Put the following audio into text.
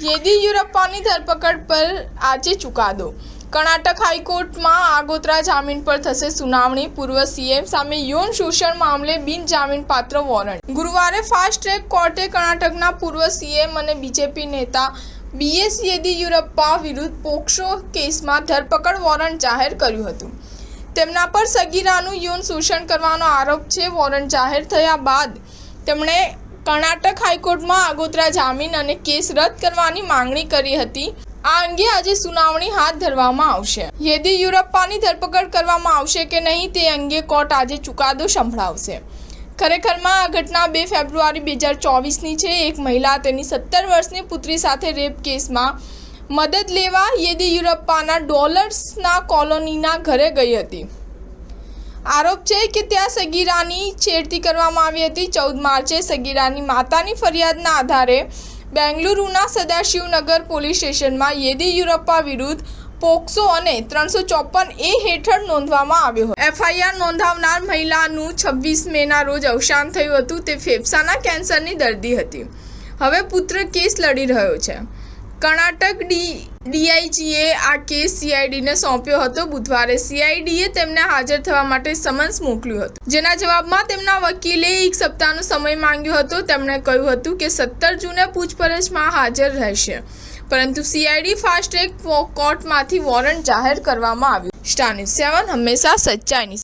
येदियुरप्पाની ધરપકડ પર આજે ચુકાદો। કર્ણાટક હાઈકોર્ટમાં આગોતરા જામીન પર થશે સુનાવણી। પૂર્વ સીએમ સામે યૌન શોષણ મામલે બિનજામીનપાત્ર વોરંટ। ગુરુવારે ફાસ્ટ ટ્રેક કોર્ટે કર્ણાટકના પૂર્વ સીએમ અને બીજેપી નેતા બીએસ येदियुरप्पा વિરુદ્ધ પોક્સો કેસમાં ધરપકડ વોરંટ જાહેર કર્યું હતું। તેમના પર સગીરાનું યૌન શોષણ કરવાનો આરોપ છે। વોરંટ જાહેર થયા બાદ તેમણે કર્ણાટક હાઈકોર્ટમાં આગોતરા જામીન અને કેસ રદ કરવાની માંગણી કરી હતી। આ અંગે આજે સુનાવણી હાથ ધરવામાં આવશે। येदियुरप्पाની ધરપકડ કરવામાં આવશે કે નહીં તે અંગે કોર્ટ આજે ચુકાદો સંભળાવશે। ખરેખરમાં આ ઘટના 2 ફેબ્રુઆરી 2024ની છે। એક મહિલા તેની 17 વર્ષની પુત્રી સાથે રેપ કેસમાં મદદ લેવા येदियुरप्पाના ડોલર્સના કોલોનીના ઘરે ગઈ હતી। આરોપ છે કે ત્યાં સગીરાની છેડતી કરવામાં આવી હતી। 14 માર્ચે સગીરાની માતાની ફરિયાદના આધારે બેંગલુરુના સદાશિવનગર પોલીસ સ્ટેશનમાં येदियुरप्पा વિરુદ્ધ પોક્સો અને 354A હેઠળ નોંધવામાં આવ્યો હતો। એફઆઈઆર નોંધાવનાર મહિલાનું 26 મેના રોજ અવસાન થયું હતું। તે ફેફસાના કેન્સરની દર્દી હતી। હવે પુત્ર કેસ લડી રહ્યો છે। કર્ણાટક ડીઆઈજીએ આ કેસ સીઆઈડીને સોંપ્યો હતો। બુધવારે સીઆઈડીએ તેમને હાજર થવા માટે સમન્સ મોકલ્યું હતું, જેના જવાબમાં તેમના વકીલે 1 સપ્તાહનો સમય માંગ્યો હતો। તેમણે કહ્યું હતું કે 17 જૂને પૂછપરછમાં હાજર રહેશે, પરંતુ સીઆઈડી ફાસ્ટ ટ્રેક કોર્ટમાંથી વોરંટ જાહેર કરવામાં આવ્યું। સ્ટાર ન્યૂઝ 7 હંમેશા સચ્ચાઈની